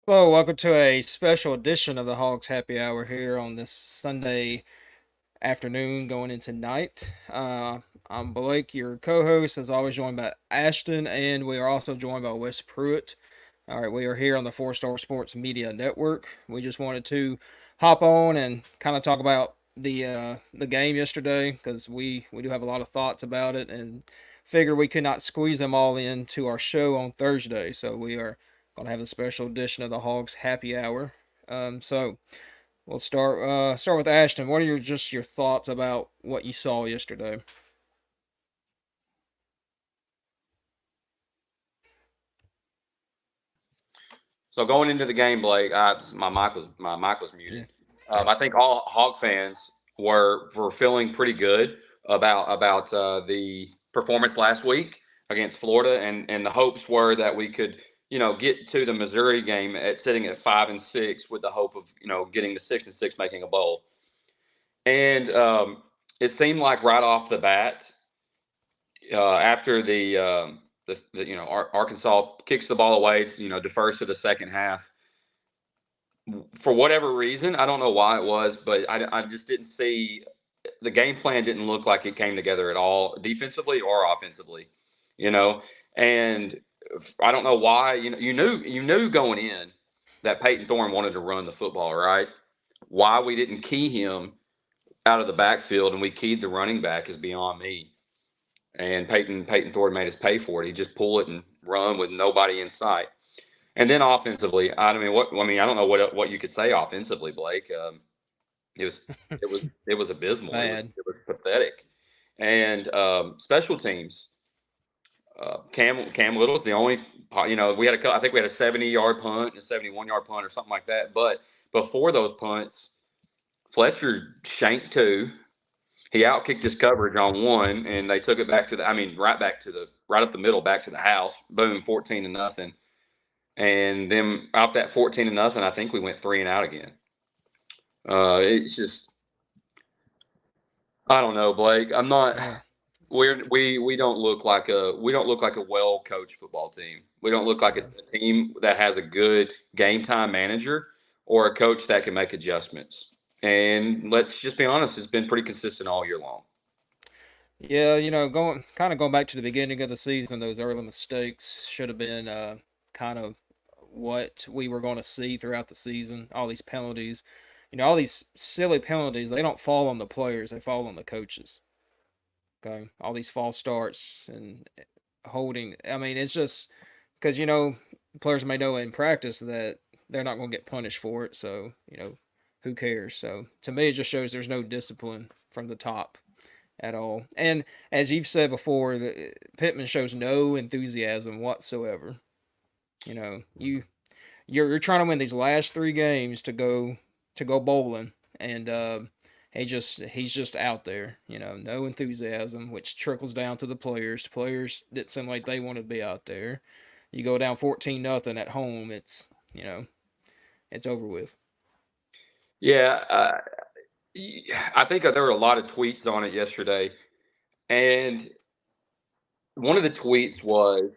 Hello, welcome to a special edition of the Hogs Happy Hour here on this Sunday afternoon going into night. I'm Blake, your co-host, as always, joined by Ashton, and we are also joined by Wes Pruitt. All right, we are here on the Four Star Sports Media Network. We just wanted to hop on and kind of talk about the game yesterday because we do have a lot of thoughts about it and figured we could not squeeze them all into our show on Thursday, so we are going to have a special edition of the Hogs Happy Hour. So we'll start with Ashton. What are your thoughts about what you saw yesterday? So going into the game, Blake, my mic was muted. Yeah. Okay. I think all Hog fans were feeling pretty good about the performance last week against Florida, and the hopes were that we could get to the Missouri game at sitting at 5-6 with the hope of getting to 6-6, making a bowl. And it seemed like right off the bat, after Arkansas kicks the ball away, defers to the second half for whatever reason. I don't know why it was, but I just didn't see the game plan didn't look like it came together at all, defensively or offensively. You know, and I don't know why. You knew going in that Peyton Thorne wanted to run the football, right? Why we didn't key him out of the backfield and we keyed the running back is beyond me. And Peyton Thorne made us pay for it. He just pull it and run with nobody in sight. And then offensively, I don't know what you could say offensively, Blake. It was it was abysmal. It was Bad. it was pathetic. And special teams, Cam Little's the only. We had I think we had a 70-yard punt and a 71-yard punt or something like that. But before those punts, Fletcher shanked two. He outkicked his coverage on one, and they took it back to right back to the right up the middle, back to the house. Boom, 14-0. And then out that 14-0, I think we went 3-and-out again. It's just I don't know, Blake. I'm not. Yeah. We don't look like a well coached football team. We don't look like Yeah. a team that has a good game time manager or a coach that can make adjustments. And let's just be honest, it's been pretty consistent all year long. Yeah, going back to the beginning of the season, those early mistakes should have been kind of what we were going to see throughout the season. All these penalties, all these silly penalties, they don't fall on the players, they fall on the coaches. Okay, all these false starts and holding. I mean, it's just because players may know in practice that they're not going to get punished for it. So who cares? So to me, it just shows there's no discipline from the top at all. And as you've said before, Pittman shows no enthusiasm whatsoever. You know, you're trying to win these last three games to go bowling, and he's just out there. No enthusiasm, which trickles down to the players. The players that seem like they want to be out there. You go down 14-0 at home, it's over with. Yeah, I think there were a lot of tweets on it yesterday, and one of the tweets was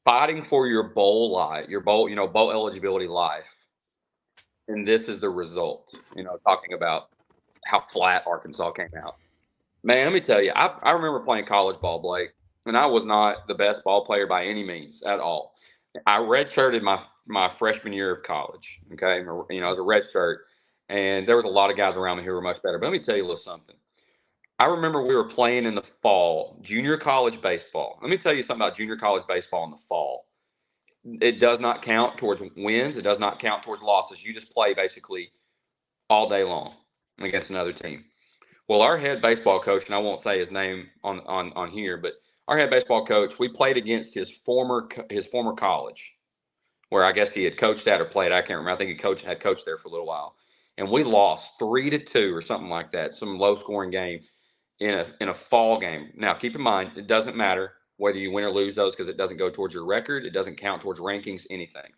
fighting for your bowl life, your bowl eligibility life, and this is the result. Talking about how flat Arkansas came out. Man, let me tell you, I remember playing college ball, Blake, and I was not the best ball player by any means at all. I redshirted my freshman year of college. Okay, I was a red shirt, and there was a lot of guys around me who were much better. But let me tell you a little something. I remember we were playing in the fall, junior college baseball. Let me tell you something about junior college baseball in the fall. It does not count towards wins. It does not count towards losses. You just play basically all day long against another team. Well, our head baseball coach, and I won't say his name on here, but our head baseball coach, we played against his former college, where I guess he had coached at or played. I can't remember. I think had coached there for a little while, and we lost 3-2 or something like that, some low scoring game in a fall game. Now, keep in mind, it doesn't matter whether you win or lose those because it doesn't go towards your record. It doesn't count towards rankings, anything.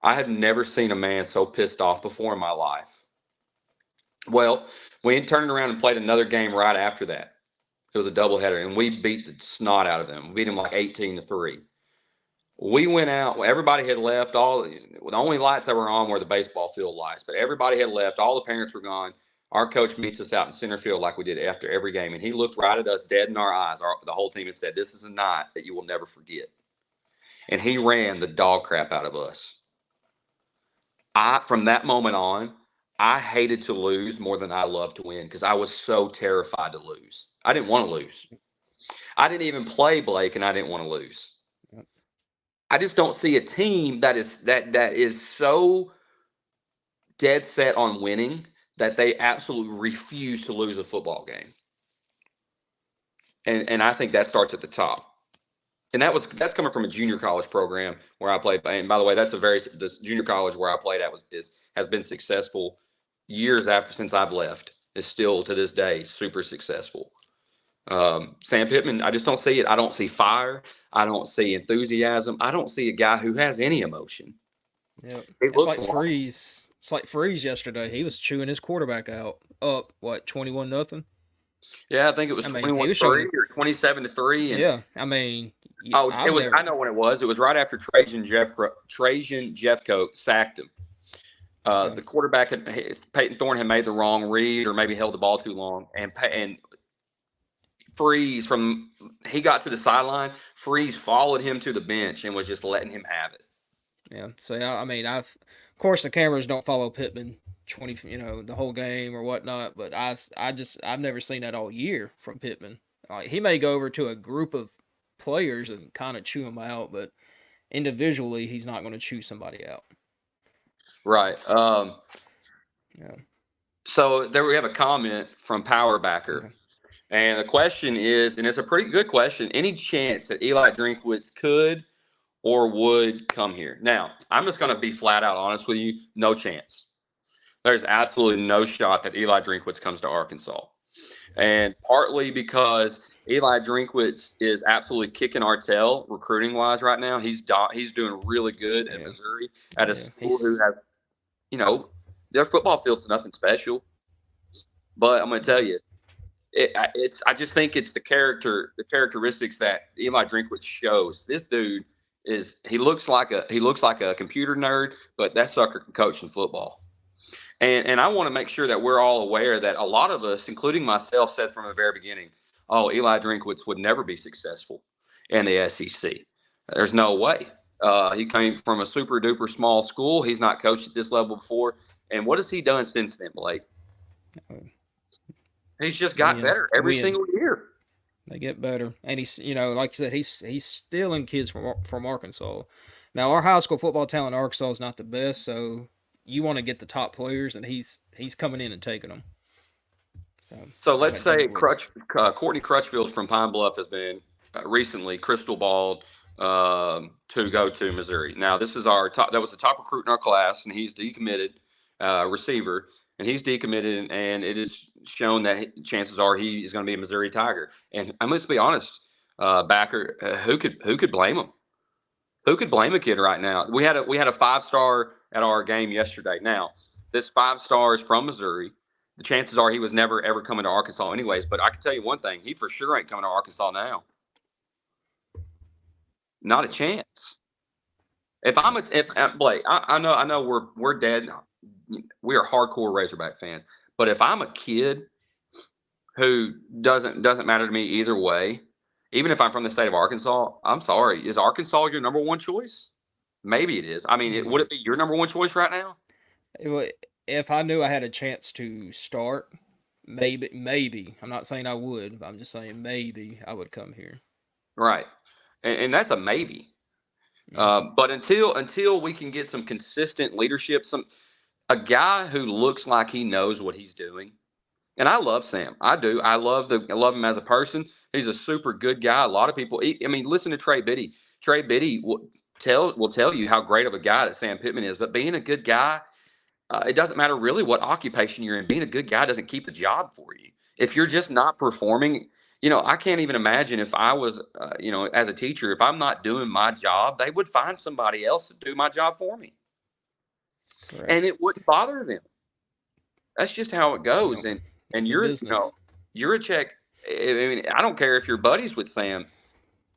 I have never seen a man so pissed off before in my life. Well, we turned around and played another game right after that. It was a doubleheader, and we beat the snot out of them. We beat them like 18-3. We went out. Everybody had left. The only lights that were on were the baseball field lights, but everybody had left. All the parents were gone. Our coach meets us out in center field like we did after every game, and he looked right at us, dead in our eyes, the whole team, and said, "This is a night that you will never forget." And he ran the dog crap out of us. From that moment on, I hated to lose more than I loved to win because I was so terrified to lose. I didn't want to lose. I didn't even play Blake, and I didn't want to lose. I just don't see a team that is so dead set on winning that they absolutely refuse to lose a football game. And I think that starts at the top. And that's coming from a junior college program where I played. And by the way, the junior college where I played at has been successful years since I've left. Is still to this day super successful. Sam Pittman, I just don't see it. I don't see fire. I don't see enthusiasm. I don't see a guy who has any emotion. Yeah, It it's looks like like, Freeze. It's like Freeze yesterday. He was chewing his quarterback out. Up what 21-0. yeah, I think it was I mean, he 21-3 was showing. or 27-3. And Yeah, I mean, it I've was. never. I know when it was. It was right after Trajan Jeffcoat sacked him. Yeah, The quarterback Peyton Thorne had made the wrong read or maybe held the ball too long, and Freeze he got to the sideline. Freeze followed him to the bench and was just letting him have it. yeah. So I mean, of course the cameras don't follow Pittman 20, the whole game or whatnot. But I've never seen that all year from Pittman. Like he may go over to a group of players and kind of chew them out, but individually he's not going to chew somebody out. Right. Yeah. So there we have a comment from Powerbacker. Okay. And the question is, and it's a pretty good question, any chance that Eli Drinkwitz could or would come here? Now, I'm just going to be flat out honest with you. No chance. There's absolutely no shot that Eli Drinkwitz comes to Arkansas. And partly because Eli Drinkwitz is absolutely kicking our tail recruiting-wise right now. He's doing really good at Yeah. Missouri at a Yeah. school who has, their football field's nothing special. But I'm going to tell you, I just think it's the characteristics that Eli Drinkwitz shows. This dude he looks like a computer nerd, but that sucker can coach in football. And I want to make sure that we're all aware that a lot of us, including myself, said from the very beginning, "Oh, Eli Drinkwitz would never be successful in the SEC. There's no way. He came from a super duper small school. He's not coached at this level before. And what has he done since then, Blake? He's just got better every single year. They get better, and he's like you said, he's stealing kids from Arkansas. Now our high school football talent in Arkansas is not the best, so you want to get the top players, and he's coming in and taking them. So let's say Courtney Crutchfield from Pine Bluff has been recently crystal balled to go to Missouri. Now this is that was the top recruit in our class, and he's decommitted receiver, and he's decommitted, and it is shown that chances are he is going to be a Missouri Tiger. And I must be honest, Backer, who could blame him? Who could blame a kid right now? We had a 5-star at our game yesterday. Now this 5-star is from Missouri. The chances are he was never ever coming to Arkansas anyways. But I can tell you one thing: he for sure ain't coming to Arkansas now. Not a chance. If Blake, I know we're dead. We are hardcore Razorback fans. But if I'm a kid who doesn't matter to me either way, even if I'm from the state of Arkansas, I'm sorry. Is Arkansas your number one choice? Maybe it is. I mean, would it be your number one choice right now? If I knew I had a chance to start, maybe. I'm not saying I would, but I'm just saying maybe I would come here. Right, and that's a maybe. But until we can get some consistent leadership, a guy who looks like he knows what he's doing. And I love Sam. I do. I love him as a person. He's a super good guy. A lot of people. I mean, listen to Trey Biddy. Trey Biddy will tell you how great of a guy that Sam Pittman is. But being a good guy, it doesn't matter really what occupation you're in. Being a good guy doesn't keep the job for you. If you're just not performing, I can't even imagine if I was, as a teacher, if I'm not doing my job, they would find somebody else to do my job for me. Correct. And it wouldn't bother them. That's just how it goes. And you're a check. I mean, I don't care if you're buddies with Sam.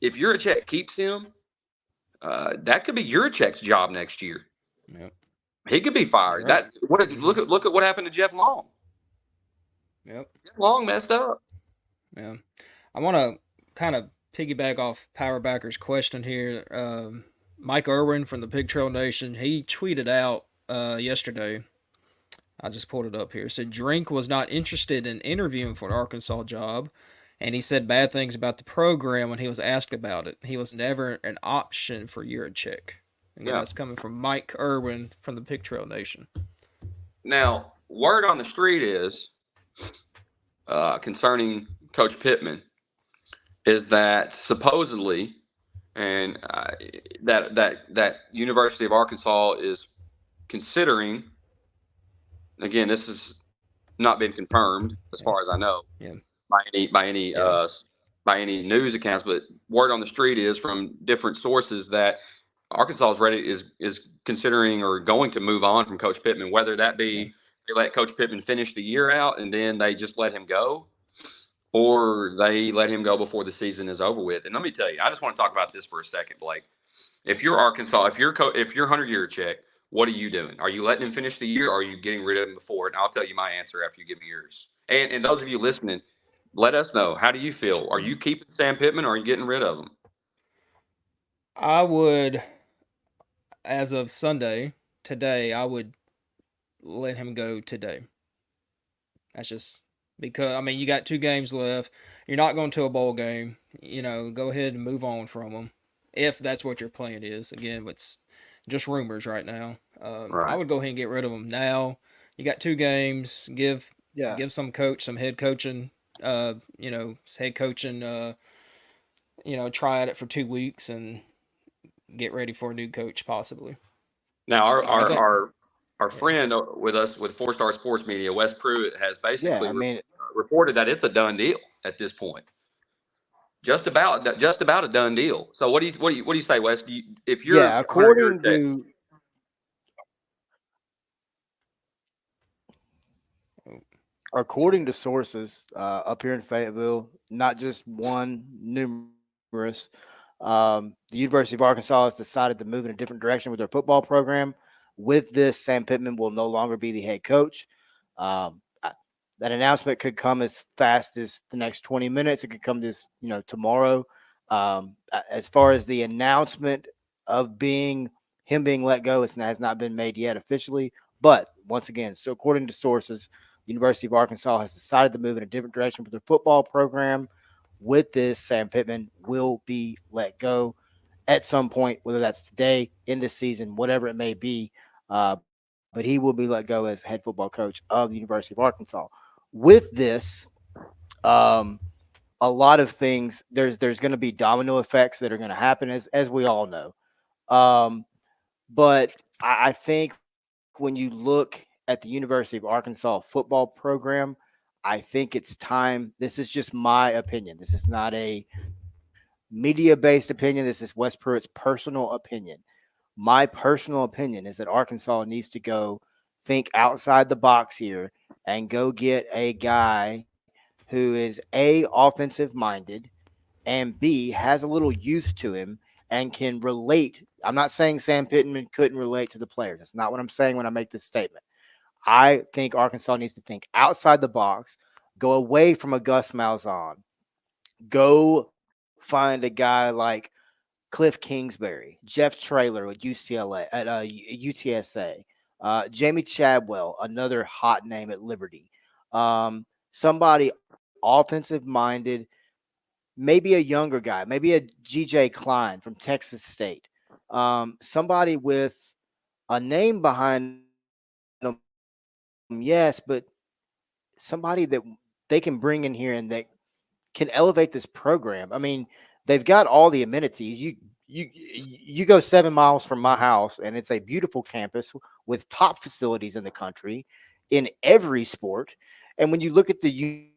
If you're a check keeps him, That could be Yurichek's job next year. Yep. He could be You're fired. right. That what Hmm. look at what happened to Jeff Long. Yep. Jeff Long messed up. Yeah. I want to kind of piggyback off Power Backer's question here. Mike Irwin from the Pig Trail Nation, he tweeted out yesterday. I just pulled it up here. It said Drink was not interested in interviewing for an Arkansas job, and he said bad things about the program when he was asked about it. He was never an option for Yurichek. Again, Yeah. that's coming from Mike Irwin from the Pig Trail Nation. Now, word on the street is concerning Coach Pittman is that supposedly, and that University of Arkansas is considering. Again, this has not been confirmed as Yeah, far as I know yeah, by any news accounts, but word on the street is from different sources that Arkansas is considering or going to move on from Coach Pittman, whether that yeah. be they let Coach Pittman finish the year out and then they just let him go, or they let him go before the season is over with. And let me tell you, I just want to talk about this for a second, Blake. If you're Arkansas, if you're Hunter Yurachek, what are you doing? Are you letting him finish the year, or are you getting rid of him before? And I'll tell you my answer after you give me yours. And those of you listening, let us know. How do you feel? Are you keeping Sam Pittman, or are you getting rid of him? I would, as of Sunday, today, I would let him go today. That's just because I mean you got 2 games left. You're not going to a bowl game. Go ahead and move on from them if that's what your plan is. Again, it's just rumors right now. I Right would go ahead and get rid of them now. You got 2 games. Yeah. Give some coach some head coaching. Head coaching. Try at it for 2 weeks and get ready for a new coach possibly. now, I think. our Yeah. friend with us with Four Star Sports Media, Wes Pruitt, has Yeah. basically I mean, reported that it's a done deal at this point. Just about a done deal. So what do you say, Wes? If you're yeah. Hunter Yurachek, According to sources up here in Fayetteville, not just one, numerous, the University of Arkansas has decided to move in a different direction with their football program. With this, Sam Pittman will no longer be the head coach. That announcement could come as fast as the next 20 minutes. It could come this, tomorrow. As far as the announcement of him being let go, it has not been made yet officially. But once again, so according to sources, the University of Arkansas has decided to move in a different direction with their football program. With this, Sam Pittman will be let go at some point, whether that's today, in this season, whatever it may be. But he will be let go as head football coach of the University of Arkansas. With this, um, a lot of things there's going to be domino effects that are going to happen as we all know. Um, but I think when you look at the University of Arkansas football program, I think it's time. This is just my opinion. This is not a media based opinion. This is Wes Pruitt's personal opinion. My personal opinion is that Arkansas needs to go think outside the box here and go get a guy who is A, offensive minded, and B, has a little youth to him and can relate. I'm not saying Sam Pittman couldn't relate to the players. That's not what I'm saying when I make this statement. I think Arkansas needs to think outside the box, go away from a Gus Malzahn, go find a guy like Cliff Kingsbury, Jeff Traylor at UCLA at UTSA, Jamie Chadwell, another hot name at Liberty, somebody offensive minded, maybe a younger guy, maybe a GJ Klein from Texas State, somebody with a name behind them, yes, but somebody that they can bring in here and that can elevate this program. I mean, they've got all the amenities. You go 7 miles from my house, and it's a beautiful campus with top facilities in the country in every sport. And when you look at the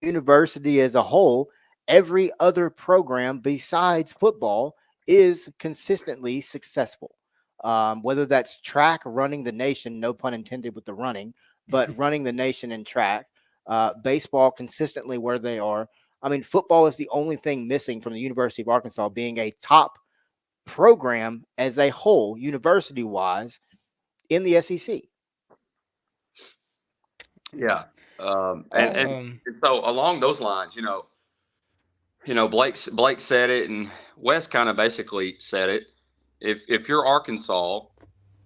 university as a whole, every other program besides football is consistently successful. Whether that's track, running the nation, no pun intended with the running, but running the nation in track, baseball consistently where they are. I mean, football is the only thing missing from the University of Arkansas being a top program as a whole, university wise, in the SEC. Yeah. And Um, so along those lines, Blake said it, and Wes kind of basically said it. If you're Arkansas,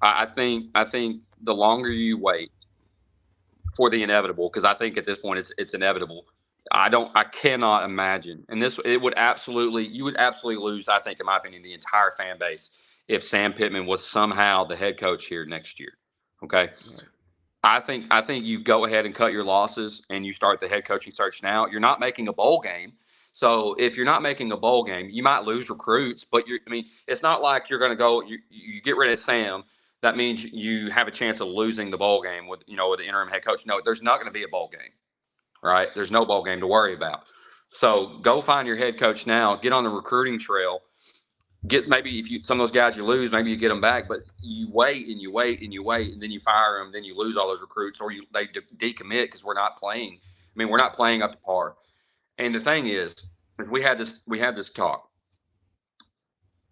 I think the longer you wait for the inevitable, because I think at this point it's inevitable. I cannot imagine, and this it would absolutely you would absolutely lose. I think, in my opinion, the entire fan base if Sam Pittman was somehow the head coach here next year. Okay, yeah, I think you go ahead and cut your losses and you start the head coaching search now. You're not making a bowl game. So if you're not making a bowl game, you might lose recruits, but it's not like you're going to go, you get rid of Sam. That means you have a chance of losing the bowl game with the interim head coach. No, there's not going to be a bowl game, right? There's no bowl game to worry about. So go find your head coach now, get on the recruiting trail, get maybe if you some of those guys you lose, maybe you get them back, but you wait and you wait and you wait, and then you fire them, then you lose all those recruits, or they decommit because we're not playing. We're not playing up to par. And the thing is, we had this talk.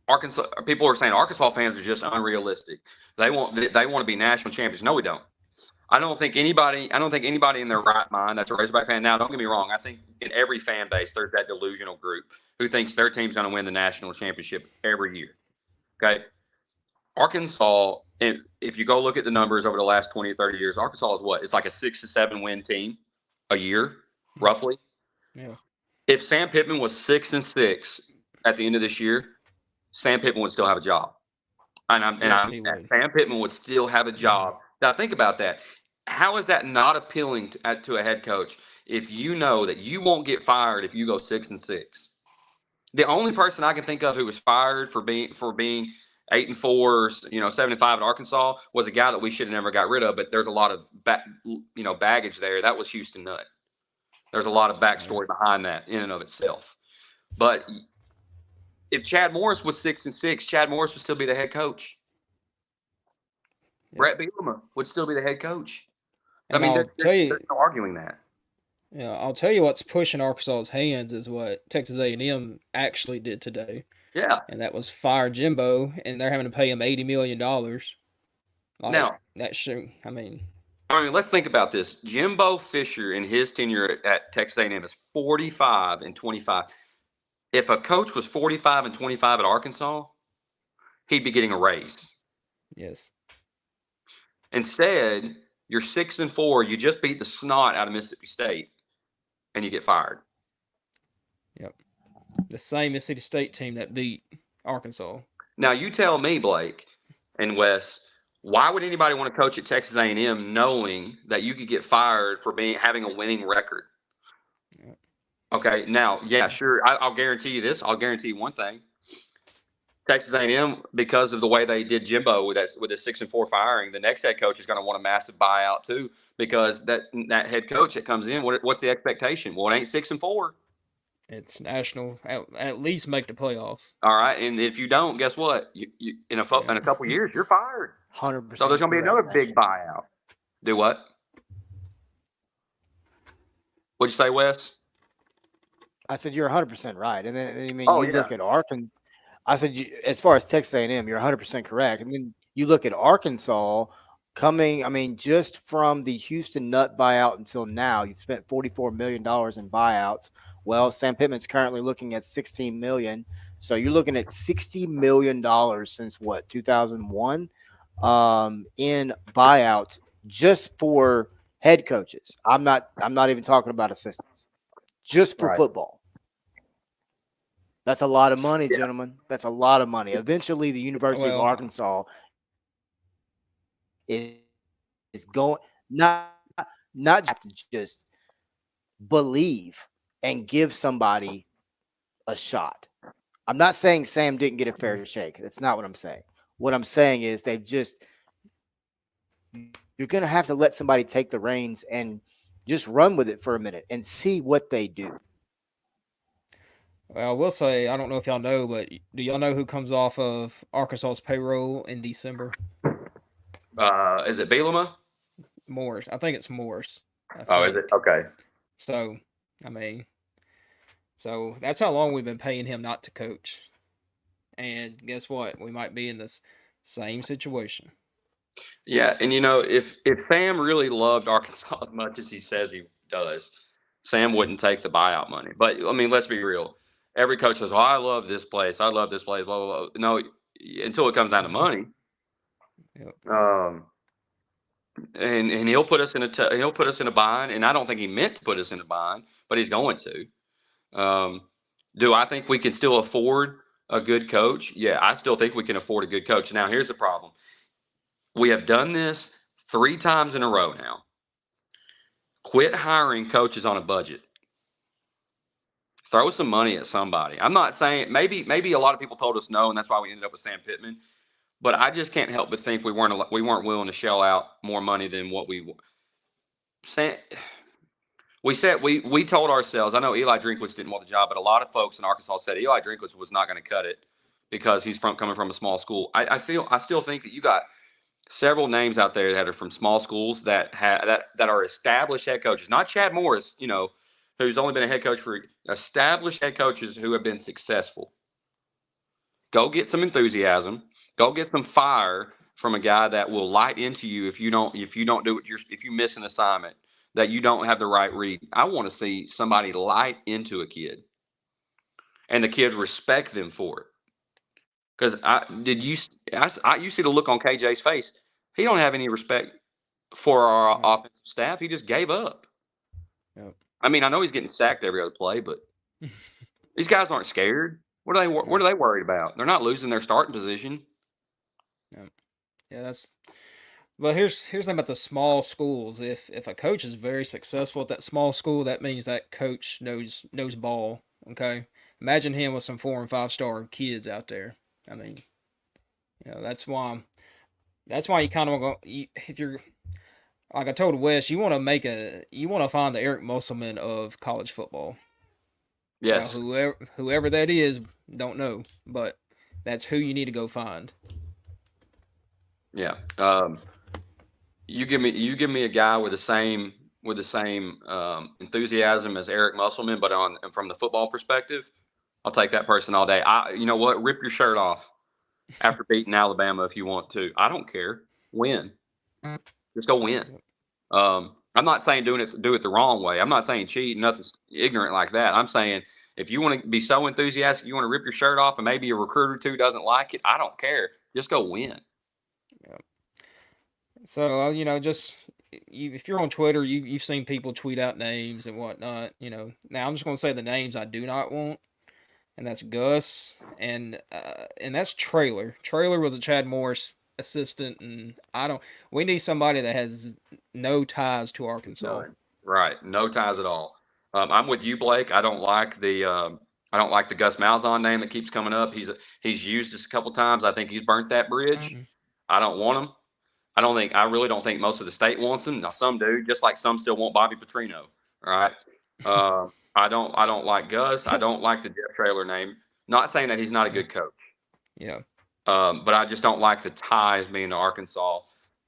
Arkansas people are saying Arkansas fans are just unrealistic. They want to be national champions. No, we don't. I don't think anybody in their right mind that's a Razorback fan. Now, don't get me wrong. I think in every fan base there's that delusional group who thinks their team's going to win the national championship every year. Okay, Arkansas. If you go look at the numbers over the last 20 or 30 years, Arkansas is what? It's like a 6 to 7 win team a year, roughly. yeah, If Sam Pittman was 6-6 at the end of this year, Sam Pittman would still have a job. yes, he would. Sam Pittman would still have a Hmm. job. Now think about that. How is that not appealing to a head coach if you know that you won't get fired if you go 6-6? The only person I can think of who was fired for being 8-4, 7-5 at Arkansas was a guy that we should have never got rid of. But there's a lot of baggage there. That was Houston Nutt. There's a lot of Yeah, backstory behind that in and of itself. But if Chad Morris was 6-6, Chad Morris would still be the head coach. yeah. Brett Bielema would still be the head coach. And There's, I'll tell you, there's no arguing that. yeah, I'll tell you what's pushing Arkansas's hands is what Texas A&M actually did today, Yeah. and that was fire Jimbo, and they're having to pay him $80 million. Like Now, that should, let's think about this. Jimbo Fisher in his tenure at Texas A&M is 45-25. If a coach was 45-25 at Arkansas, he'd be getting a raise. yes, Instead, you're 6-4. You just beat the snot out of Mississippi State, and you get fired. yep. The same Mississippi State team that beat Arkansas. Now, you tell me, Blake and Wes, why would anybody want to coach at Texas A&M knowing that you could get fired for having a winning record? Yep. Okay, now, yeah, sure. I'll guarantee you this. I'll guarantee you one thing. Texas A&M, because of the way they did Jimbo with the 6-4 firing, the next head coach is going to want a massive buyout too, because that head coach that comes in, what's the expectation? Well, it ain't 6-4. It's national. At least make the playoffs. All right, and if you don't, guess what? You in a couple years, you're fired. 100%. So there's going to be another big buyout. Do what? What'd you say, Wes? I said you're 100% right, and then Oh, you yeah. look at Arkansas. I said as far as Texas A&M, you're 100% correct, and then you look at Arkansas coming. Just from the Houston Nutt buyout until now, you've spent $44 million in buyouts. Well, Sam Pittman's currently looking at $16 million, so you're looking at $60 million since what 2001 in buyouts just for head coaches. I'm not even talking about assistants, just for Right. football. That's a lot of money, Yeah. gentlemen. That's a lot of money. Eventually, the University of Well, Arkansas is going not have to just believe and give somebody a shot. I'm not saying Sam didn't get a fair shake. That's not what I'm saying. What I'm saying is you're going to have to let somebody take the reins and just run with it for a minute and see what they do. I will say I don't know if y'all know, but do y'all know who comes off of Arkansas's payroll in December? Is it Bielema? Morris. I think it's Morris. Oh, is it? Okay. So, I mean, so that's how long we've been paying him not to coach. And guess what? We might be in this same situation. Yeah, and if Sam really loved Arkansas as much as he says he does, Sam wouldn't take the buyout money. But I mean, let's be real. Every coach says, "Oh, I love this place. I love this place." Blah blah blah. No, until it comes down to money. Yep. Um, and he'll put us in a bind. And I don't think he meant to put us in a bind, but he's going to. Do I think we can still afford a good coach? Yeah, I still think we can afford a good coach. Now, here's the problem. We have done this 3 times in a row now. Quit hiring coaches on a budget. Throw some money at somebody. I'm not saying maybe a lot of people told us no, and that's why we ended up with Sam Pittman. But I just can't help but think we weren't willing to shell out more money than what Sam. We said we told ourselves. I know Eli Drinkwitz didn't want the job, but a lot of folks in Arkansas said Eli Drinkwitz was not going to cut it because he's coming from a small school. I still think that you got several names out there that are from small schools that are established head coaches, not Chad Morris, who's only been a head coach for established head coaches who have been successful. Go get some enthusiasm. Go get some fire from a guy that will light into you if you don't do what if you miss an assignment that you don't have the right read. I want to see somebody light into a kid, and the kid respect them for it. Because you see the look on KJ's face. He don't have any respect for our offensive staff. He just gave up. Yep. I mean, I know he's getting sacked every other play, but these guys aren't scared. What are they worried about? They're not losing their starting position. Yeah, that's. Well, here's the thing about the small schools. If a coach is very successful at that small school, that means that coach knows ball. Okay, imagine him with some 4 and 5 star kids out there. I mean, that's why you kind of go. If you're like I told Wes, you want to find the Eric Musselman of college football. Yes. Whoever that is, don't know, but that's who you need to go find. Yeah. You give me a guy with the same enthusiasm as Eric Musselman, but from the football perspective, I'll take that person all day. You know what? Rip your shirt off after beating Alabama if you want to. I don't care. Win. Just go win. I'm not saying do it the wrong way. I'm not saying cheat, nothing ignorant like that. I'm saying if you want to be so enthusiastic, you want to rip your shirt off, and maybe a recruiter or two doesn't like it. I don't care. Just go win. Yeah. So just if you're on Twitter, you've seen people tweet out names and whatnot. Now I'm just gonna say the names I do not want, and that's Gus and that's Trailer. Trailer was a Chad Morris assistant, and we need somebody that has no ties to Arkansas. None. Right, no ties at all. I'm with you, Blake. I don't like the Gus Malzahn name that keeps coming up. He's used this a couple times. I think he's burnt that bridge. Mm-hmm. I don't want him. I really don't think most of the state wants him. Now some do, just like some still want Bobby Petrino. Right. I don't like Gus. I don't like the Jeff Trailer name. Not saying that he's not a good coach. Yeah. But I just don't like the ties being to Arkansas.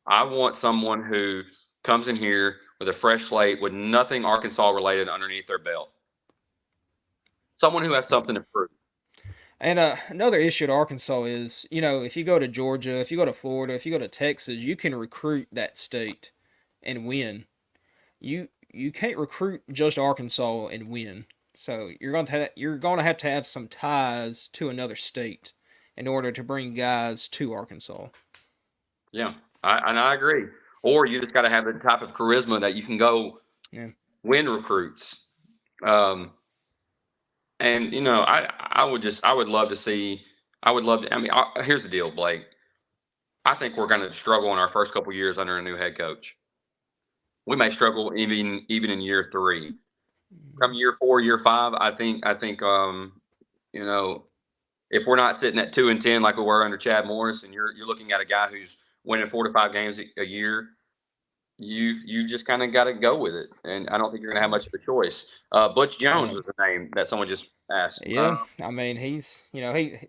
I want someone who comes in here with a fresh slate with nothing Arkansas related underneath their belt. Someone who has something to prove. And another issue at Arkansas is, if you go to Georgia, if you go to Florida, if you go to Texas, you can recruit that state and win. You can't recruit just Arkansas and win. So you're going to have some ties to another state in order to bring guys to Arkansas. Yeah, I agree. Or you just got to have the type of charisma that you can go win recruits. And I would love to see. Here's the deal, Blake. I think we're going to struggle in our first couple years under a new head coach. We may struggle even in year 3. Come year 4, year 5, I think if we're not sitting at 2-10 like we were under Chad Morris, and you're looking at a guy who's winning 4 to 5 games a year, you just kind of got to go with it, and I don't think you're going to have much of a choice. Butch Jones was the name that someone just asked. Yeah, he's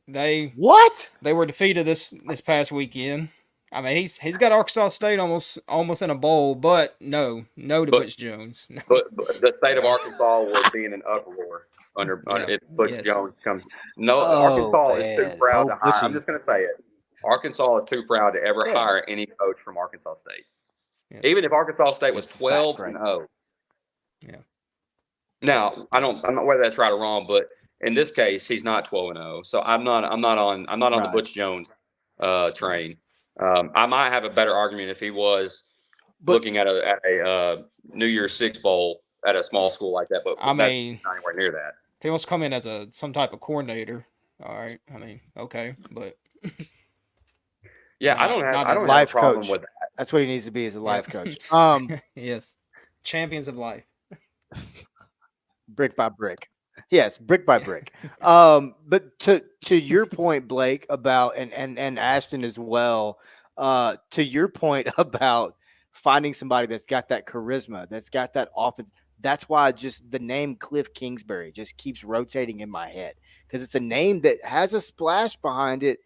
they what they were defeated this past weekend. I mean, he's got Arkansas State almost in a bowl, but no to But Butch Jones. No. but the state of Arkansas would be in an uproar under Yeah. if Butch Yes. Jones comes. No, Oh Arkansas is too man, proud oh to hire. I'm Butchie. just going to say it. Arkansas is too proud to ever Yeah, hire any coach from Arkansas State. Yes. Even if Arkansas State was it's a fact, 12-0. Yeah. Now, I'm not whether that's right or wrong, but in this case, he's not 12-0. So I'm not on the right. Butch Jones train. I might have a better argument if he was But looking at a New Year's Six bowl at a small school like that, but I that's mean, not anywhere near that. if he wants to come in as some type of coordinator, all right. I mean, okay, but Yeah, I not don't as have a life problem coach. with that. That's what he needs to be as a yeah. life coach. Yes, champions of life. Brick by brick. Yes, brick by Yeah. brick. But to your point, Blake, about and Ashton as well, to your point about finding somebody that's got that charisma, that's got that offense. That's why just the name Cliff Kingsbury just keeps rotating in my head because it's a name that has a splash behind it.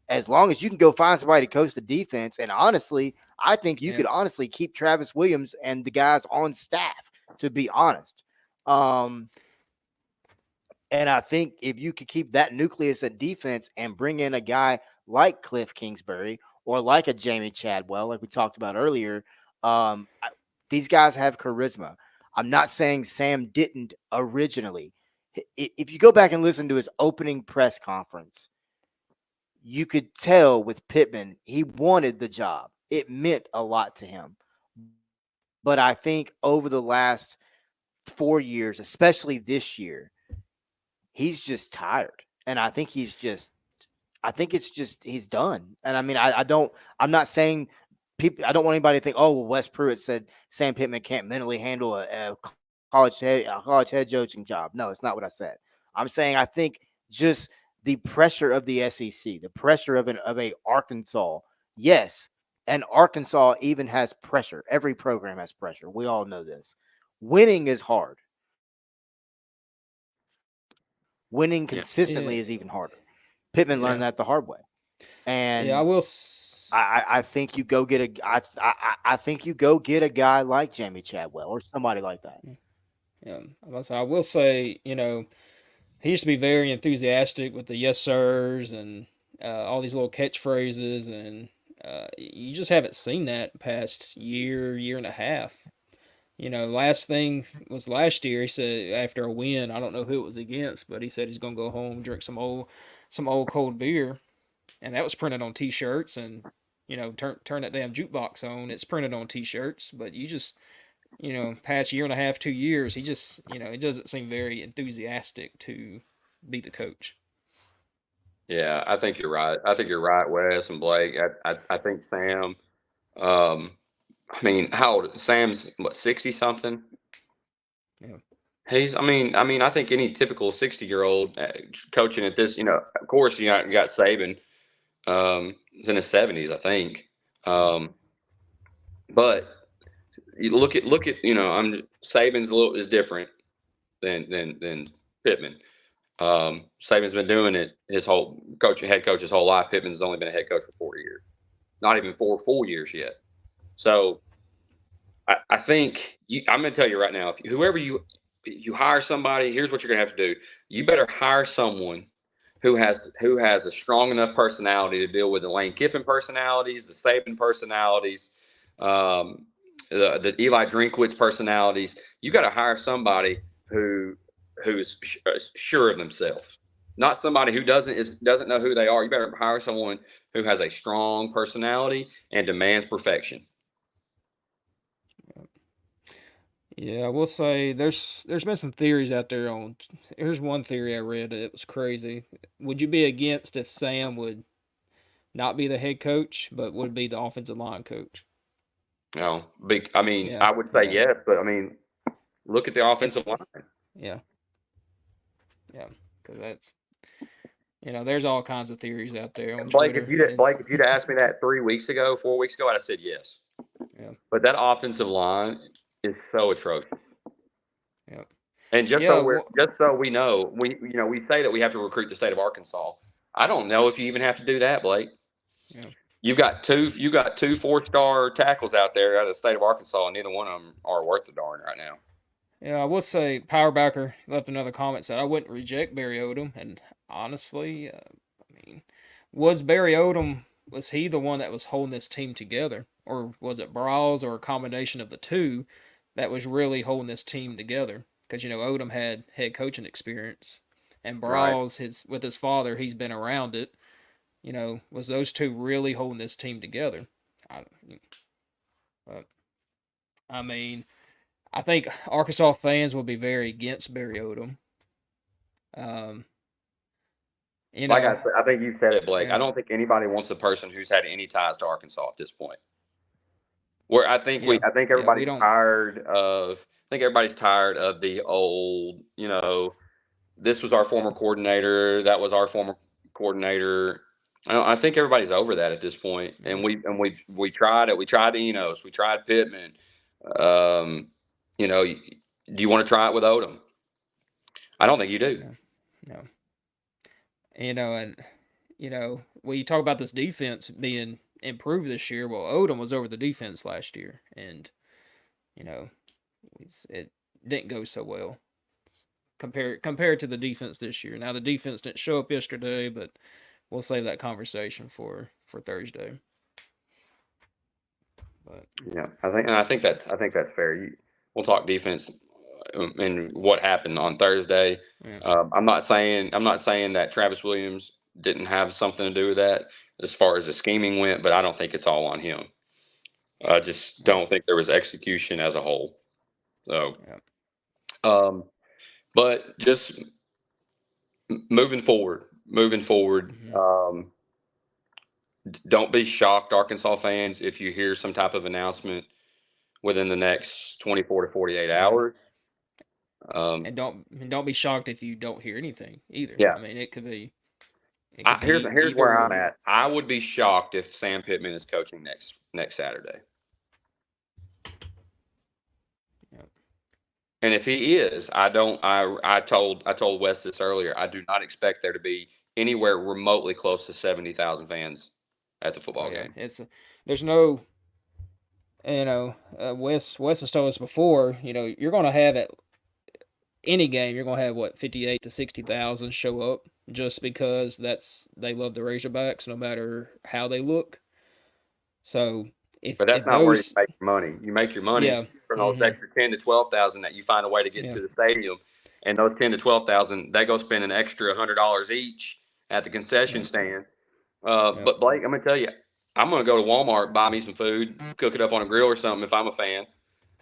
As long as you can go find somebody to coach the defense, and honestly, I think you Yeah. could honestly keep Travis Williams and the guys on staff. To be honest, um, and I think if you could keep that nucleus at defense and bring in a guy like Cliff Kingsbury or like a Jamie Chadwell, like we talked about earlier, these guys have charisma. I'm not saying Sam didn't originally. If you go back and listen to his opening press conference, you could tell with Pittman, he wanted the job. It meant a lot to him. But I think over the last 4 years, especially this year, he's just tired. And I think he's done. And I mean, I'm not saying people, I don't want anybody to think, oh, well, Wes Pruitt said Sam Pittman can't mentally handle a college head coaching job. No, it's not what I said. I'm saying I think just the pressure of the SEC, the pressure of a Arkansas. Yes. And Arkansas even has pressure. Every program has pressure. We all know this. Winning is hard. Winning Yeah. consistently Yeah. is even harder. Pittman Yeah. learned that the hard way. And Yeah. I will. I think you go get I think you go get a guy like Jamie Chadwell or somebody like that. Yeah. I will say, he used to be very enthusiastic with the yes sirs and all these little catchphrases, and you just haven't seen that past year and a half. Last thing was last year. He said after a win, I don't know who it was against, but he said he's gonna go home, drink some old cold beer, and that was printed on T-shirts, and turn that damn jukebox on. It's printed on T-shirts, but you just past year and a half, 2 years, he just it doesn't seem very enthusiastic to be the coach. Yeah, I think you're right. I think you're right, Wes and Blake. I think Sam. I mean, how old? Sam's what, 60 something? Yeah. He's. I think any typical 60-year-old coaching at this. Of course, you got Saban. He's in his 70s, I think. But you look at Saban's is different than Pittman. Saban's been doing it his head coach his whole life. Pittman's only been a head coach for 4 years, not even 4 full years yet. So I think I'm going to tell you right now, if whoever you hire somebody, here's what you're going to have to do. You better hire someone who has a strong enough personality to deal with the Lane Kiffin personalities, the Saban personalities, the Eli Drinkwitz personalities. You got to hire somebody who's sure of themselves, not somebody who doesn't know who they are. You better hire someone who has a strong personality and demands perfection. Yeah, I will say there's been some theories out there on. Here's one theory I read. It was crazy. Would you be against if Sam would not be the head coach, but would be the offensive line coach? No, Yeah, I would say yeah. yes, but look at the offensive line. Yeah, yeah, because that's there's all kinds of theories out there on Blake, Twitter. if you'd asked me that 3 weeks ago, 4 weeks ago, I'd have said yes. Yeah. But that offensive line is so atrocious. Yeah. And just Yeah, so we know, we say that we have to recruit the state of Arkansas. I don't know if you even have to do that, Blake. Yeah. you've got two 4-star tackles out there out of the state of Arkansas, and neither one of them are worth the darn right now. Yeah, I would say Powerbacker left another comment said I wouldn't reject Barry Odom, and honestly, I mean, was Barry Odom, was he the one that was holding this team together, or was it Brawls or a combination of the two that was really holding this team together? Because Odom had head coaching experience, and Right. Brawls with his father, he's been around it. Was those two really holding this team together? I, but, I mean, I think Arkansas fans will be very against Barry Odom. Um, you Like know, I think you said it, Blake. I yeah, don't think anybody wants a person who's had any ties to Arkansas at this point. Where yeah, I think yeah. We everybody's don't. tired of. I think everybody's tired of the old. This was our former coordinator. That was our former coordinator. I think everybody's over that at this point. Yeah, And we tried it. We tried Enos. We tried Pittman. Um, do you want to try it with Odom? I don't think you do. no, no. And when you talk about this defense being improved this year, well, Odom was over the defense last year, and you know, it didn't go so well compared to the defense this year. Now the defense didn't show up yesterday, but we'll save that conversation for Thursday. But Yeah, I think that's fair. We'll talk defense and what happened on Thursday. yeah, I'm not saying that Travis Williams didn't have something to do with that as far as the scheming went, but I don't think it's all on him. I just yeah, don't think there was execution as a whole. So, yeah. but just moving forward, Mm-hmm. don't be shocked, Arkansas fans, if you hear some type of announcement within the next 24 to 48 Yeah. hours. And don't be shocked if you don't hear anything either. Yeah. I mean, it could be Here's either where I'm or. at. I would be shocked if Sam Pittman is coaching next Saturday. Yep. And if he is, I told Wes this earlier. I do not expect there to be anywhere remotely close to 70,000 fans at the football Yeah, game. there's no Wes has told us before. You're going to have at any game you're going to have 58 to 60,000 show up just because they love the Razorbacks no matter how they look. So But that's if not where you those make your money. You make your money yeah from those extra 10 to 12,000 that you find a way to get yeah to the stadium, and those 10 to 12,000 they go spend an extra $100 each at the concession yeah stand. yeah But Blake, I'm gonna tell you, I'm gonna go to Walmart, buy me some food, cook it up on a grill or something if I'm a fan.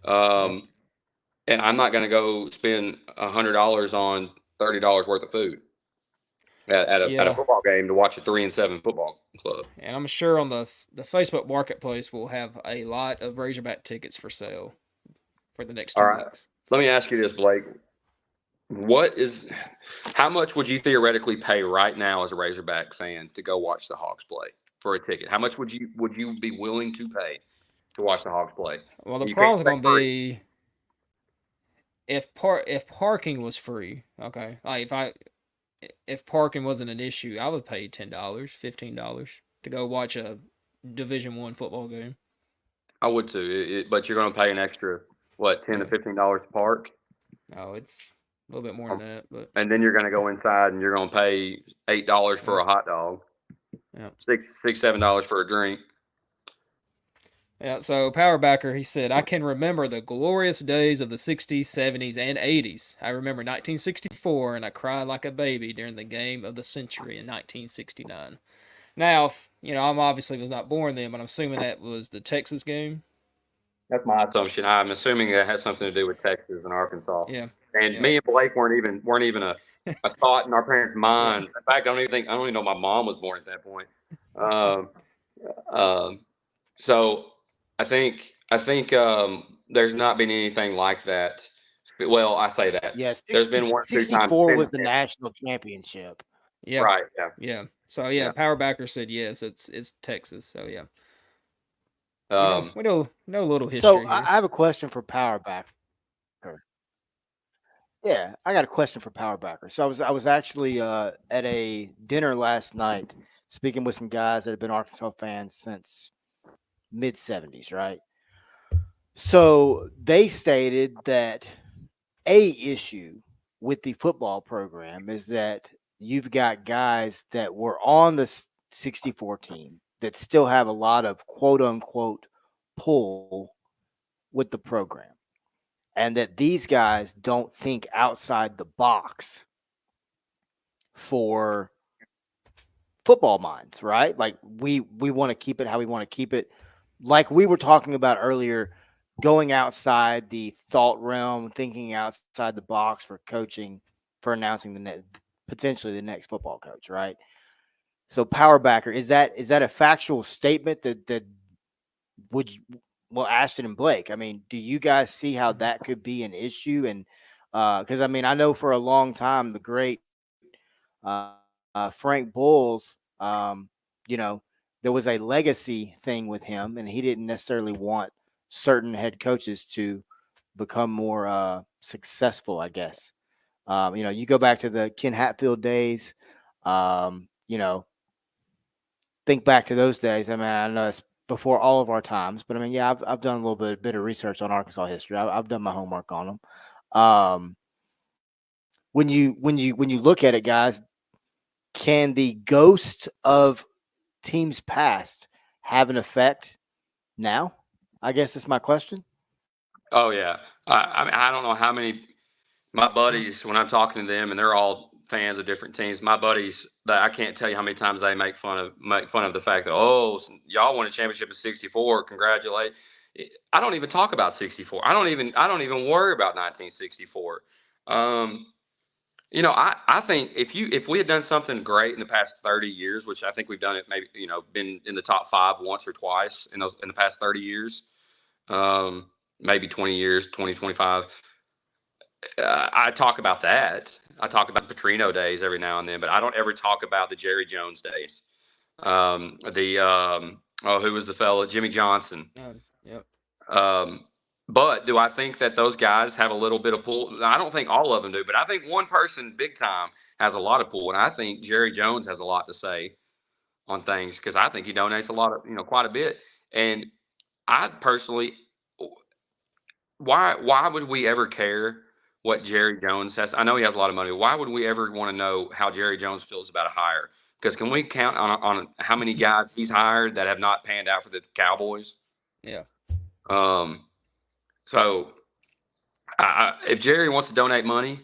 yeah And I'm not gonna go spend $100 on $30 worth of food at a yeah. football game to watch a 3-7 football club. And I'm sure on the Facebook Marketplace we'll have a lot of Razorback tickets for sale for the next All 2 right, weeks. let me ask you this, Blake. How much would you theoretically pay right now as a Razorback fan to go watch the Hogs play for a ticket? How much would you be willing to pay to watch the Hogs play? Well, the You can't problem's say gonna free. be if parking was free. Okay, like if parking wasn't an issue, I would pay $10, $15 to go watch a Division I football game. I would too, but you're going to pay an extra what, $10 to Yeah, $15 to park, no, it's a little bit more than that, but and then you're going to go inside and you're going to pay $8 for yeah, a hot dog, yeah. $7 for a drink. Yeah, so Powerbacker, he said, I can remember the glorious days of the 60s, 70s, and 80s. I remember 1964, and I cried like a baby during the game of the century in 1969. Now, I'm obviously was not born then, but I'm assuming that was the Texas game. That's my assumption. I'm assuming that has something to do with Texas and Arkansas. Yeah, And yeah, me and Blake weren't even a thought in our parents' yeah, minds. In fact, I don't even know my mom was born at that point. Um, um, so I think there's not been anything like that. Well, I say that Yeah, there's been 1 or 2 times 64 was since the then. national championship. yeah, Right? Yeah. yeah. So yeah, Yeah. Powerbacker said yes, it's Texas. So yeah, Um, we know a little history So here. I have a question for Powerbacker. Yeah, I got a question for Powerbacker. So I was actually at a dinner last night speaking with some guys that have been Arkansas fans since mid 70s, right? So they stated that a issue with the football program is that you've got guys that were on the 64 team that still have a lot of quote unquote pull with the program, and that these guys don't think outside the box for football minds, right? Like we want to keep it how we want to keep it. Like we were talking about earlier, going outside the thought realm, thinking outside the box for coaching, for announcing potentially the next football coach, right? So power backer, is that a factual statement that would you, well, Ashton and Blake, I mean, do you guys see how Mhm. that could be an issue? And because I mean, I know for a long time the great Frank Bulls, you know, there was a legacy thing with him, and he didn't necessarily want certain head coaches to become more successful, I guess. You go back to the Ken Hatfield days, you know, think back to those days. I mean, I know it's before all of our times, but I mean, yeah, I've done a little bit of research on Arkansas history. I've done my homework on them. When you look at it, guys, can the ghost of teams past have an effect now? I guess that's my question. Oh yeah. I mean, I don't know how many my buddies when I'm talking to them, and they're all fans of different teams. My buddies, that I can't tell you how many times they make fun of the fact that y'all won a championship in '64. Congratulate. I don't even talk about '64. I don't even worry about 1964. Um, I think if we had done something great in the past 30 years, which I think we've done it, maybe been in the top five once or twice in the past 30 years, maybe 20 years, 20, 25. I talk about that. I talk about the Petrino days every now and then, but I don't ever talk about the Jerry Jones days. Who was the fellow? Jimmy Johnson. Yep. Um, but do I think that those guys have a little bit of pull? I don't think all of them do, but I think one person big time has a lot of pull, and I think Jerry Jones has a lot to say on things because I think he donates a lot of, quite a bit. And I personally, why would we ever care what Jerry Jones has? I know he has a lot of money. Why would we ever want to know how Jerry Jones feels about a hire? Because can we count on how many guys he's hired that have not panned out for the Cowboys? Yeah. Um, so if Jerry wants to donate money,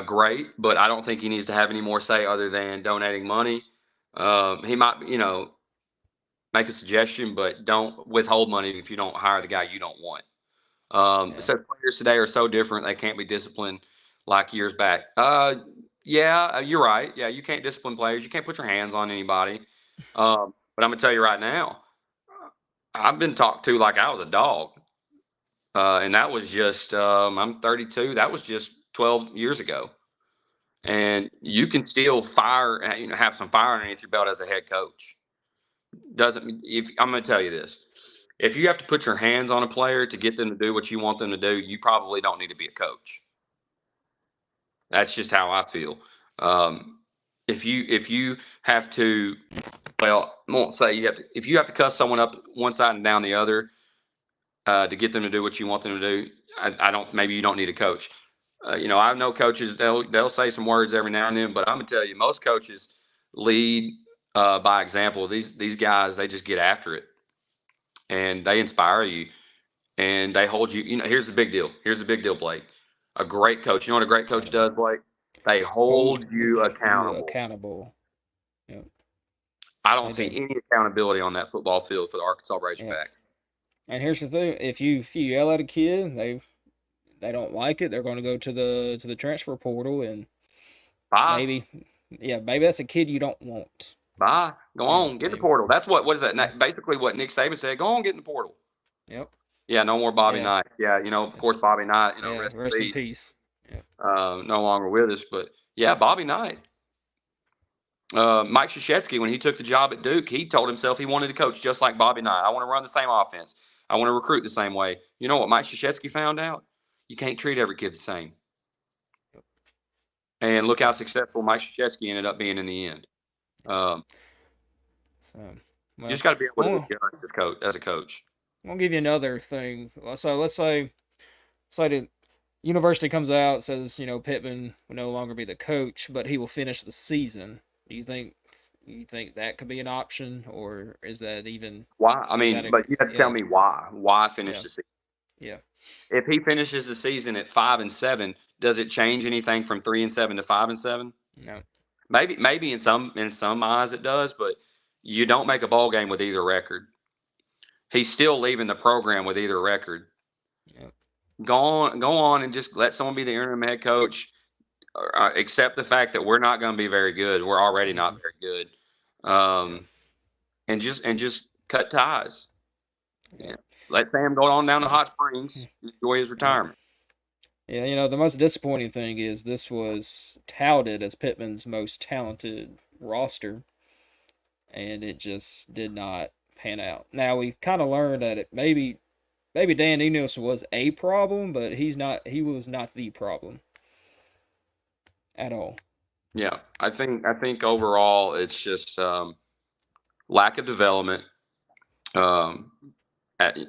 great, but I don't think he needs to have any more say other than donating money. He might, make a suggestion, but don't withhold money if you don't hire the guy you don't want. Yeah. So players today are so different; they can't be disciplined like years back. Yeah, you're right. Yeah, you can't discipline players. You can't put your hands on anybody. But I'm gonna tell you right now, I've been talked to like I was a dog, and that was just I'm 32. That was just 12 years ago, and you can still fire, have some fire underneath your belt as a head coach. Doesn't if I'm gonna tell you this. If you have to put your hands on a player to get them to do what you want them to do, you probably don't need to be a coach. That's just how I feel. Um, if you have to, well, I won't say you have to. If you have to cuss someone up one side and down the other to get them to do what you want them to do, I don't. Maybe you don't need a coach. I know coaches. They'll say some words every now and then, but I'm gonna tell you, most coaches lead by example. These guys, they just get after it and they inspire you and they hold you. Here's the big deal. Here's the big deal, Blake. A great coach. You know what a great coach Yeah. does, Blake? They hold Hold you you accountable. accountable. Yep. I don't They see do. any accountability on that football field for the Arkansas Yeah. Razorback. And here's the thing: if you yell at a kid, they don't like it. They're going to go to the transfer portal, and Bye. maybe, yeah, maybe that's a kid you don't want. Bye. Go Yeah, on. Get in the maybe. portal. That's what is Yeah. that? Basically what Nick Saban said. Go on, get in the portal. Yep. Yeah, no more Bobby Yeah. Knight. Yeah, of That's, course, Bobby Knight, yeah. rest Rest in in peace. peace. Yeah. No longer with us. But yeah, Bobby Knight. Mike Krzyzewski, when he took the job at Duke, he told himself he wanted to coach just like Bobby Knight. I want to run the same offense. I want to recruit the same way. You know what Mike Krzyzewski found out? You can't treat every kid the same. And look how Yeah. successful Mike Krzyzewski ended up being in the end. Um, So, You well, just got to be able to well, adjust as a coach. I'll give you another thing. So let's say the university comes out, says Pittman will no longer be the coach, but he will finish the season. Do you think that could be an option, or is that even Why? I is that mean, a but you have to tell yeah me why. Why finish yeah the season? yeah If he finishes the season at 5-7, does it change anything from 3-7 to 5-7? no Maybe in some eyes it does, but you don't make a bowl game with either record. He's still leaving the program with either record. yeah Go on, and just let someone be the interim head coach. Accept the fact that we're not going to be very good. We're already not mhm, very good, yeah and just cut ties. yeah Yeah. Let Sam go on down to yeah Hot Springs, enjoy his yeah. retirement. Yeah, the most disappointing thing is this was touted as Pittman's most talented roster, and it just did not pan out. Now we've kind of learned that maybe Dan Enos was a problem, but he was not the problem at all. Yeah, I think overall it's just lack of development, um,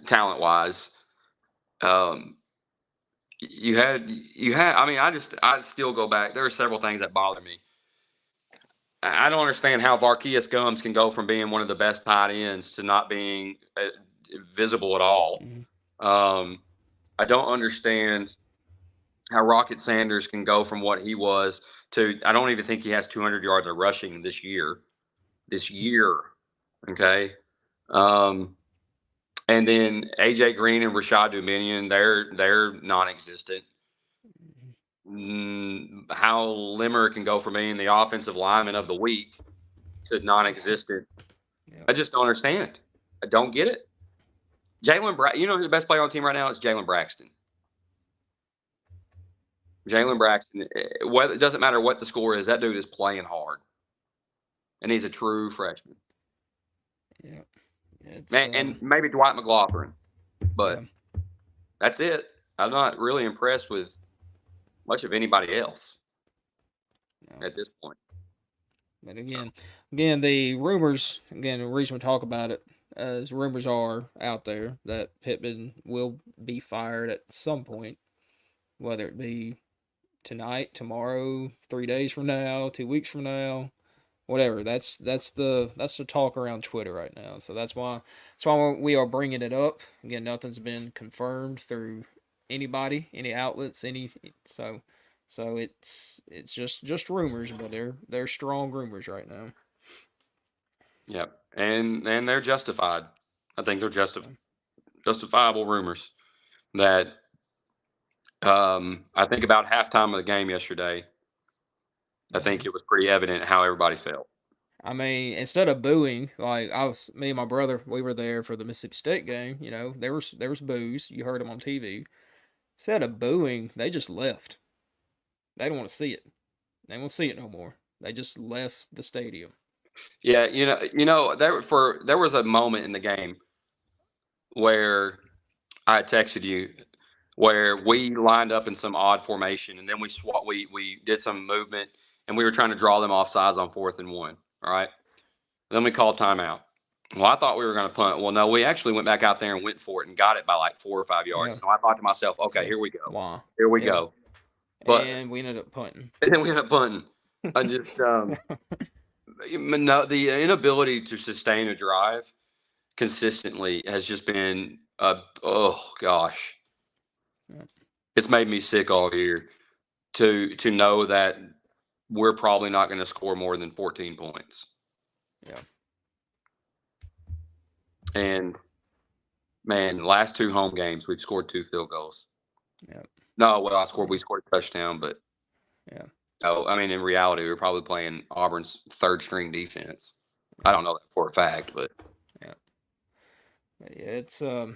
talent wise. Um, you had. I mean, I still go back. There are several things that bother me. I don't understand how Varkeus Gums can go from being one of the best tight ends to not being visible at all. Mhm. Um, I don't understand how Rocket Sanders can go from what he was to. I don't even think he has 200 yards of rushing this year. This year, okay. Um, and then AJ Green and Rashad Dominion, they're non-existent. How Limmer can go from being the offensive lineman of the week to non-existent, Yeah. I just don't understand. I don't get it. You know who the best player on the team right now is? Jalen Braxton. Jalen Braxton. Whether it doesn't matter what the score is, that dude is playing hard, and he's a true freshman. Yeah. It's Man, and maybe Dwight McLaughlin, yeah. but that's it. I'm not really impressed with much of anybody else No. at this point. But again, the rumors. Again, the reason we talk about it, as rumors are out there that Pittman will be fired at some point, whether it be tonight, tomorrow, 3 days from now, 2 weeks from now, whatever. That's the talk around Twitter right now. So that's why we are bringing it up. Again, nothing's been confirmed through anybody, any outlets, any so it's just rumors, but they're strong rumors right now. Yep, and they're justified. I think they're justifiable rumors that. I think about halftime of the game yesterday, I think Mhm. it was pretty evident how everybody felt. I mean, instead of booing, like me and my brother, we were there for the Mississippi State game. There was boos. You heard them on TV. Instead of booing, they just left. They don't want to see it. They won't see it no more. They just left the stadium. Yeah, there was a moment in the game where I texted you where we lined up in some odd formation, and then we did some movement, and we were trying to draw them off sides on 4th and 1. All right, then we called timeout. Well, I thought we were going to punt. Well, no, we actually went back out there and went for it and got it by like 4 or 5 yards. Yeah, So I thought to myself, okay, yeah. here we go, Wow. here we Yeah. go. But And we ended up punting. and then we ended up punting. I just no, the inability to sustain a drive consistently has just been oh gosh, Yeah. it's made me sick all year to know that we're probably not going to score more than 14 points. Yeah. And man, last 2 home games we've scored 2 field goals. Yeah. No, well, we scored a touchdown, but Yeah. no, I mean in reality we were probably playing Auburn's third string defense. I don't know that for a fact, but Yeah. Yeah. It's I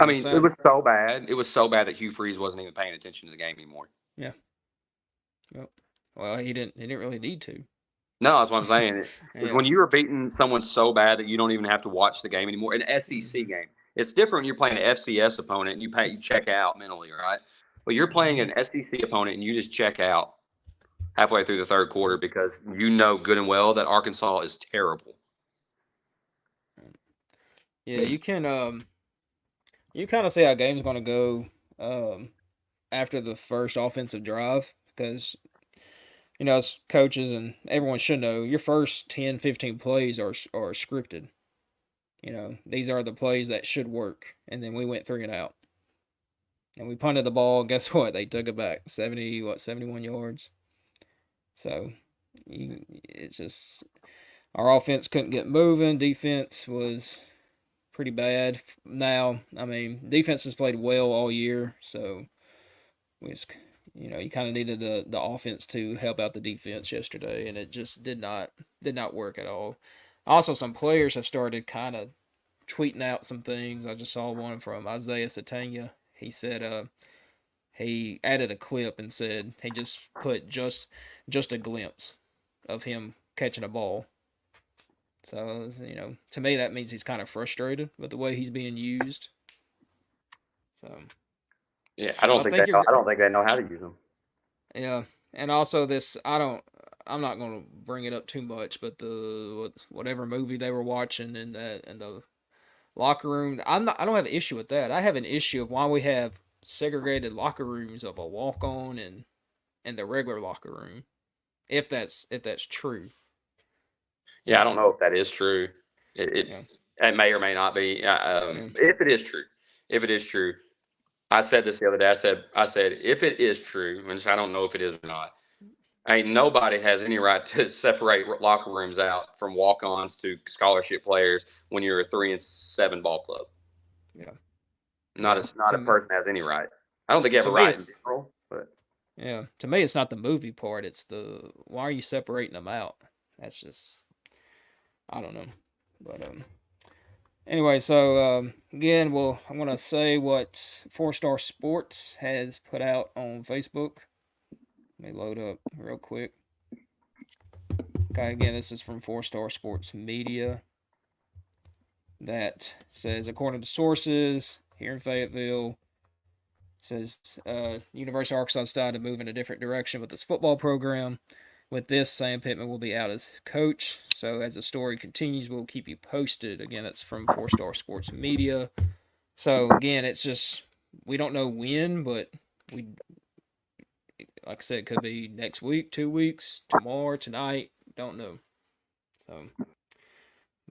mean it sad. was so bad. It was so bad that Hugh Freeze wasn't even paying attention to the game anymore. Yeah. Yep. Well, he didn't really need to. No, that's what I'm saying. Is Yeah. when you are beating someone so bad that you don't even have to watch the game anymore. An SEC game, it's different when you're playing an FCS opponent and you check out mentally, right? But you're playing an SEC opponent and you just check out halfway through the third quarter because you know good and well that Arkansas is terrible. Yeah, you kind of see how game's going to go after the first offensive drive because as coaches and everyone should know, your first 10, 15 plays are scripted. These are the plays that should work, and then we went 3 and out, and we punted the ball. Guess what? They took it back 71 yards. So it's just our offense couldn't get moving. Defense was pretty bad. Now, I mean, defense has played well all year, so we just, you kind of needed the offense to help out the defense yesterday, and it just did not work at all. Also, some players have started kind of tweeting out some things. I just saw one from Isaiah Satania. He said he added a clip and said he just put just a glimpse of him catching a ball. So, to me that means he's kind of frustrated with the way he's being used. So, Yeah, I so don't I think they think know. you're I don't think they know how to use them. yeah, and also this I'm not going to bring it up too much, but the whatever movie they were watching in the locker room, I don't have an issue with that. I have an issue of why we have segregated locker rooms of a walk on and the regular locker room. If that's true. Yeah, I don't know if that is true. It it, Yeah. it may or may not be. Yeah. If it is true, I said this the other day. I said if it is true, which I don't know if it is or not. Ain't nobody has any right to separate locker rooms out from walk-ons to scholarship players when you're a 3-7 ball club. Yeah. Not Yeah. a not a person has any right. I don't think you have To a me right in it's general, but to me it's not the movie part, it's the why are you separating them out? That's just I don't know. But anyway, so again, well, I'm gonna say what Four Star Sports has put out on Facebook. Let me load up real quick. Okay, again, this is from Four Star Sports Media. That says, according to sources here in Fayetteville, says University of Arkansas decided to move in a different direction with its football program. With this, Sam Pittman will be out as coach. So as the story continues, we'll keep you posted. Again, that's from Four Star Sports Media. So again, it's just we don't know when, but we, like I said, it could be next week, 2 weeks, tomorrow, tonight. Don't know. So,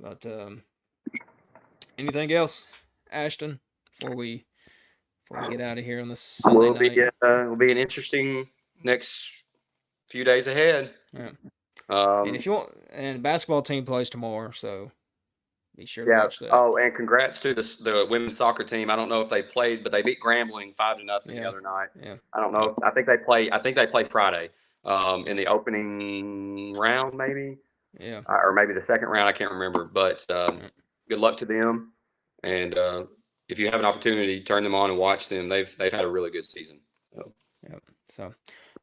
but anything else, Ashton, before we get out of here on this Sunday night? will be an interesting next few days ahead. Yeah. And Um, if you want, and the basketball team plays tomorrow, so be sure to yeah. watch that. Oh, and congrats to the women's soccer team. I don't know if they played, but they beat Grambling 5-0 the Yeah, other night. yeah, I don't yeah, know. I think they play. I think they play Friday. In yeah, the opening round, maybe, yeah. or maybe the second round. I can't remember. But Yeah. good luck to them. And if you have an opportunity, turn them on and watch them. They've had a really good season. So. Yep. So,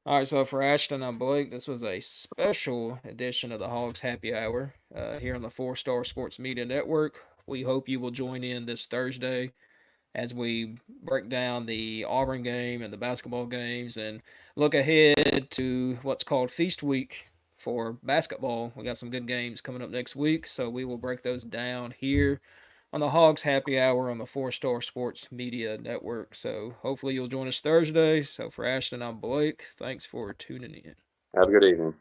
all right. So for Ashton, I'm Blake. This was a special edition of the Hogs Happy Hour here on the Four Star Sports Media Network. We hope you will join in this Thursday as we break down the Auburn game and the basketball games and look ahead to what's called Feast Week for basketball. We got some good games coming up next week, so we will break those down here on the Hogs Happy Hour on the Four Star Sports Media Network. So hopefully you'll join us Thursday. So for Ashton, I'm Blake. Thanks for tuning in. Have a good evening.